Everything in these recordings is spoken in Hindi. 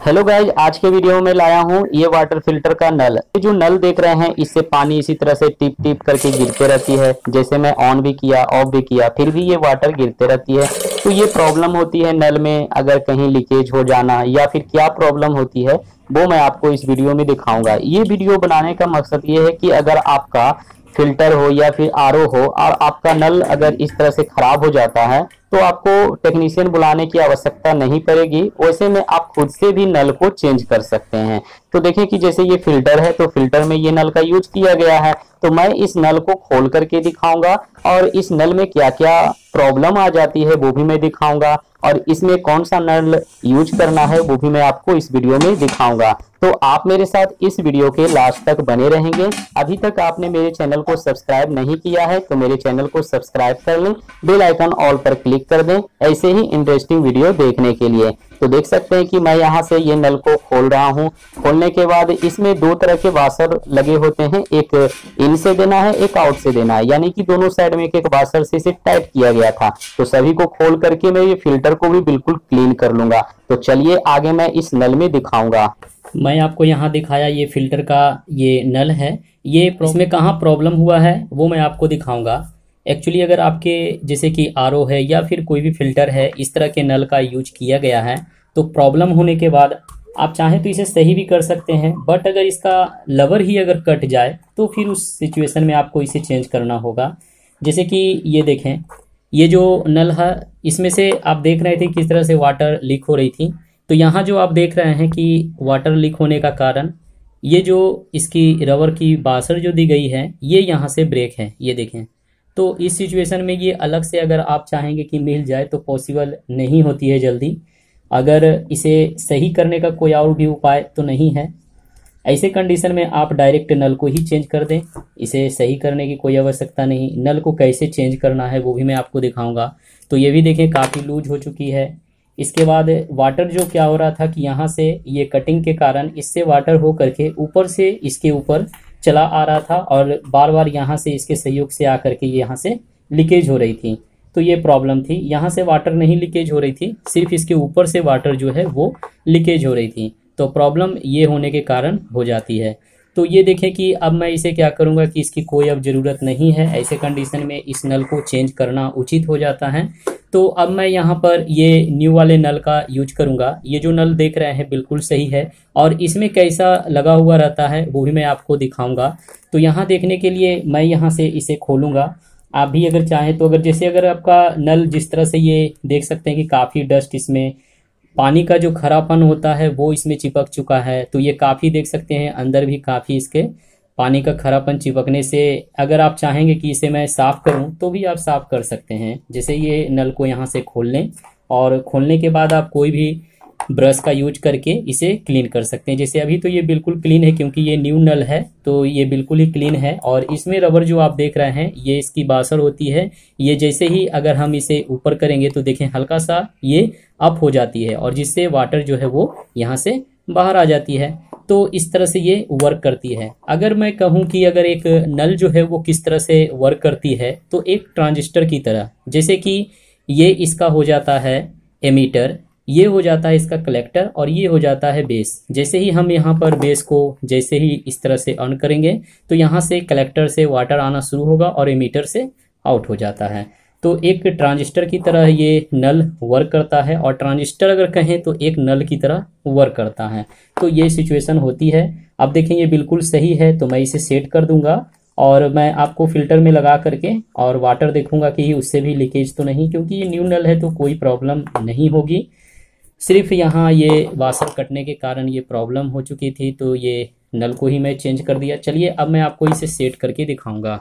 हेलो गाइज, आज के वीडियो में लाया हूँ ये वाटर फिल्टर का नल। ये जो नल देख रहे हैं इससे पानी इसी तरह से टिप टिप करके गिरते रहती है। जैसे मैं ऑन भी किया ऑफ भी किया फिर भी ये वाटर गिरते रहती है। तो ये प्रॉब्लम होती है नल में, अगर कहीं लीकेज हो जाना या फिर क्या प्रॉब्लम होती है वो मैं आपको इस वीडियो में दिखाऊंगा। ये वीडियो बनाने का मकसद ये है कि अगर आपका फिल्टर हो या फिर आरओ हो और आपका नल अगर इस तरह से खराब हो जाता है तो आपको टेक्नीशियन बुलाने की आवश्यकता नहीं पड़ेगी। वैसे में आप खुद से भी नल को चेंज कर सकते हैं। तो देखें कि जैसे ये फिल्टर है तो फिल्टर में ये नल का यूज किया गया है, तो मैं इस नल को खोल करके दिखाऊंगा और इस नल में क्या क्या प्रॉब्लम आ जाती है वो भी मैं दिखाऊंगा, और इसमें कौन सा नल यूज करना है वो भी मैं आपको इस वीडियो में दिखाऊंगा। तो आप मेरे साथ इस वीडियो के लास्ट तक बने रहेंगे। अभी तक आपने मेरे चैनल को सब्सक्राइब नहीं किया है तो मेरे चैनल को सब्सक्राइब कर लें, बेल आइकन ऑल पर क्लिक कर दें ऐसे ही इंटरेस्टिंग वीडियो देखने के लिए। तो देख सकते हैं कि मैं यहाँ से ये नल को खोल रहा हूँ। खोलने के बाद इसमें दो तरह के वाशर लगे होते हैं, एक इन से देना है एक आउट से देना है, यानी कि दोनों साइड में एक एक वाशर से इसे टाइट किया गया था। तो सभी को खोल करके मैं ये फिल्टर को भी बिल्कुल क्लीन कर लूंगा। तो चलिए आगे मैं इस नल में दिखाऊंगा। मैं आपको यहाँ दिखाया ये फिल्टर का ये नल है, ये इसमें कहाँ प्रॉब्लम हुआ है वो मैं आपको दिखाऊंगा। एक्चुअली अगर आपके जैसे कि आरओ है या फिर कोई भी फिल्टर है इस तरह के नल का यूज किया गया है तो प्रॉब्लम होने के बाद आप चाहें तो इसे सही भी कर सकते हैं, बट अगर इसका लवर ही अगर कट जाए तो फिर उस सिचुएशन में आपको इसे चेंज करना होगा। जैसे कि ये देखें, ये जो नल है इसमें से आप देख रहे थे किस तरह से वाटर लीक हो रही थी। तो यहाँ जो आप देख रहे हैं कि वाटर लीक होने का कारण ये जो इसकी रबर की बासर जो दी गई है ये यहाँ से ब्रेक है, ये देखें। तो इस सिचुएशन में ये अलग से अगर आप चाहेंगे कि मिल जाए तो पॉसिबल नहीं होती है जल्दी। अगर इसे सही करने का कोई और भी उपाय तो नहीं है। ऐसे कंडीशन में आप डायरेक्ट नल को ही चेंज कर दें, इसे सही करने की कोई आवश्यकता नहीं। नल को कैसे चेंज करना है वो भी मैं आपको दिखाऊंगा। तो ये भी देखें काफ़ी लूज हो चुकी है। इसके बाद वाटर जो क्या हो रहा था कि यहाँ से ये कटिंग के कारण इससे वाटर हो करके ऊपर से इसके ऊपर चला आ रहा था और बार बार यहाँ से इसके सहयोग से आकर के यहाँ से लीकेज हो रही थी। तो ये प्रॉब्लम थी, यहाँ से वाटर नहीं लीकेज हो रही थी, सिर्फ इसके ऊपर से वाटर जो है वो लीकेज हो रही थी। तो प्रॉब्लम ये होने के कारण हो जाती है। तो ये देखें कि अब मैं इसे क्या करूँगा कि इसकी कोई अब ज़रूरत नहीं है। ऐसे कंडीशन में इस नल को चेंज करना उचित हो जाता है। तो अब मैं यहाँ पर ये न्यू वाले नल का यूज करूँगा। ये जो नल देख रहे हैं बिल्कुल सही है और इसमें कैसा लगा हुआ रहता है वो भी मैं आपको दिखाऊंगा। तो यहाँ देखने के लिए मैं यहाँ से इसे खोलूँगा। आप भी अगर चाहें तो अगर आपका नल जिस तरह से ये देख सकते हैं कि काफ़ी डस्ट, इसमें पानी का जो खरापन होता है वो इसमें चिपक चुका है। तो ये काफ़ी देख सकते हैं अंदर भी काफ़ी इसके पानी का खरापन चिपकने से अगर आप चाहेंगे कि इसे मैं साफ़ करूं तो भी आप साफ़ कर सकते हैं। जैसे ये नल को यहाँ से खोल लें और खोलने के बाद आप कोई भी ब्रश का यूज करके इसे क्लीन कर सकते हैं। जैसे अभी तो ये बिल्कुल क्लीन है क्योंकि ये न्यू नल है, तो ये बिल्कुल ही क्लीन है। और इसमें रबर जो आप देख रहे हैं ये इसकी बासर होती है। ये जैसे ही अगर हम इसे ऊपर करेंगे तो देखें हल्का सा ये अप हो जाती है और जिससे वाटर जो है वो यहाँ से बाहर आ जाती है। तो इस तरह से ये वर्क करती है। अगर मैं कहूँ कि अगर एक नल जो है वो किस तरह से वर्क करती है तो एक ट्रांजिस्टर की तरह, जैसे कि ये इसका हो जाता है एमीटर, ये हो जाता है इसका कलेक्टर और ये हो जाता है बेस। जैसे ही हम यहाँ पर बेस को जैसे ही इस तरह से ऑन करेंगे तो यहाँ से कलेक्टर से वाटर आना शुरू होगा और एमीटर से आउट हो जाता है। तो एक ट्रांजिस्टर की तरह ये नल वर्क करता है और ट्रांजिस्टर अगर कहें तो एक नल की तरह वर्क करता है। तो ये सिचुएशन होती है। अब देखें ये बिल्कुल सही है तो मैं इसे सेट कर दूंगा और मैं आपको फिल्टर में लगा करके और वाटर देखूंगा कि उससे भी लीकेज तो नहीं, क्योंकि ये न्यू नल है तो कोई प्रॉब्लम नहीं होगी। सिर्फ यहाँ ये वाशर कटने के कारण ये प्रॉब्लम हो चुकी थी तो ये नल को ही मैं चेंज कर दिया। चलिए अब मैं आपको इसे सेट करके दिखाऊंगा।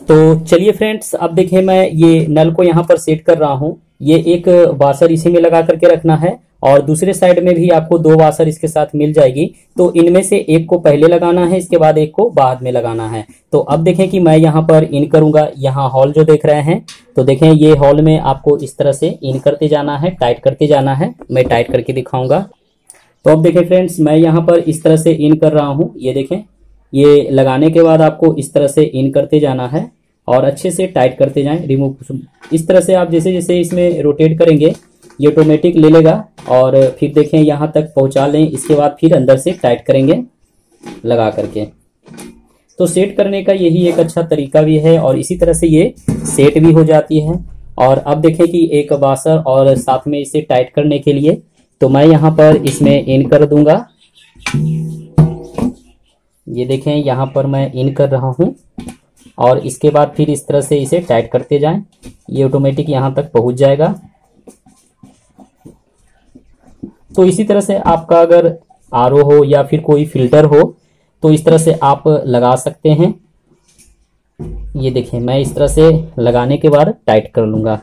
तो चलिए फ्रेंड्स, अब देखें मैं ये नल को यहाँ पर सेट कर रहा हूँ। ये एक वाशर इसी में लगा करके रखना है और दूसरे साइड में भी आपको दो वाशर इसके साथ मिल जाएगी। तो इनमें से एक को पहले लगाना है, इसके बाद एक को बाद में लगाना है। तो अब देखें कि मैं यहाँ पर इन करूंगा। यहाँ हॉल जो देख रहे हैं तो देखें ये हॉल में आपको इस तरह से इन करते जाना है, टाइट करते जाना है। मैं टाइट करके दिखाऊंगा। तो अब देखें फ्रेंड्स, मैं यहाँ पर इस तरह से इन कर रहा हूँ। ये देखें, ये लगाने के बाद आपको इस तरह से इन करते जाना है और अच्छे से टाइट करते जाएं। रिमूव इस तरह से आप जैसे जैसे इसमें रोटेट करेंगे ये ऑटोमेटिक ले लेगा और फिर देखें यहाँ तक पहुँचा लें। इसके बाद फिर अंदर से टाइट करेंगे लगा करके। तो सेट करने का यही एक अच्छा तरीका भी है और इसी तरह से ये सेट भी हो जाती है। और अब देखें कि एक वाशर और साथ में इसे टाइट करने के लिए तो मैं यहाँ पर इसमें इन कर दूंगा। ये देखें यहाँ पर मैं इन कर रहा हूँ और इसके बाद फिर इस तरह से इसे टाइट करते जाएं, ये ऑटोमेटिक यहाँ तक पहुँच जाएगा। तो इसी तरह से आपका अगर आरओ हो या फिर कोई फिल्टर हो तो इस तरह से आप लगा सकते हैं। ये देखें मैं इस तरह से लगाने के बाद टाइट कर लूंगा।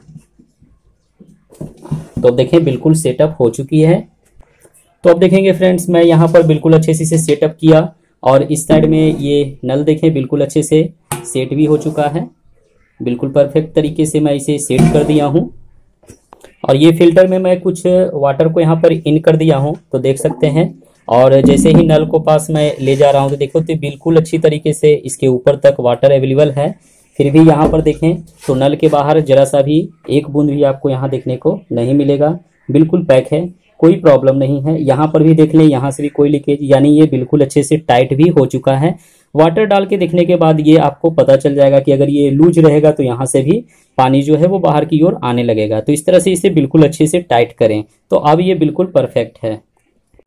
तो अब देखें बिल्कुल सेटअप हो चुकी है। तो अब देखेंगे फ्रेंड्स, मैं यहाँ पर बिल्कुल अच्छे से इसे सेटअप किया और इस साइड में ये नल देखें बिल्कुल अच्छे से सेट भी हो चुका है। बिल्कुल परफेक्ट तरीके से मैं इसे सेट कर दिया हूँ। और ये फिल्टर में मैं कुछ वाटर को यहाँ पर इन कर दिया हूँ, तो देख सकते हैं। और जैसे ही नल को पास मैं ले जा रहा हूँ तो देखो तो बिल्कुल अच्छी तरीके से इसके ऊपर तक वाटर अवेलेबल है। फिर भी यहाँ पर देखें तो नल के बाहर जरा सा भी एक बूंद भी आपको यहाँ देखने को नहीं मिलेगा। बिल्कुल पैक है, कोई प्रॉब्लम नहीं है। यहाँ पर भी देख लें, यहाँ से भी कोई लीकेज, यानी ये बिल्कुल अच्छे से टाइट भी हो चुका है। वाटर डाल के देखने के बाद ये आपको पता चल जाएगा कि अगर ये लूज रहेगा तो यहाँ से भी पानी जो है वो बाहर की ओर आने लगेगा। तो इस तरह से इसे बिल्कुल अच्छे से टाइट करें। तो अब ये बिल्कुल परफेक्ट है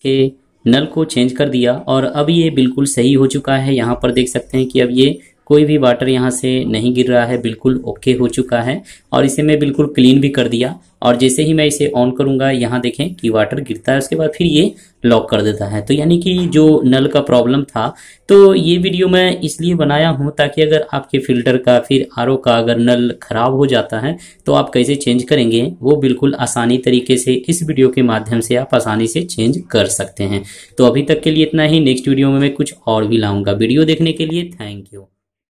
कि नल को चेंज कर दिया और अब ये बिल्कुल सही हो चुका है। यहाँ पर देख सकते हैं कि अब ये कोई भी वाटर यहाँ से नहीं गिर रहा है, बिल्कुल ओके हो चुका है। और इसे मैं बिल्कुल क्लीन भी कर दिया और जैसे ही मैं इसे ऑन करूंगा यहाँ देखें कि वाटर गिरता है, उसके बाद फिर ये लॉक कर देता है। तो यानी कि जो नल का प्रॉब्लम था, तो ये वीडियो मैं इसलिए बनाया हूँ ताकि अगर आपके फिल्टर का फिर आरओ का अगर नल खराब हो जाता है तो आप कैसे चेंज करेंगे वो बिल्कुल आसानी तरीके से इस वीडियो के माध्यम से आप आसानी से चेंज कर सकते हैं। तो अभी तक के लिए इतना ही। नेक्स्ट वीडियो में मैं कुछ और भी लाऊंगा। वीडियो देखने के लिए थैंक यू।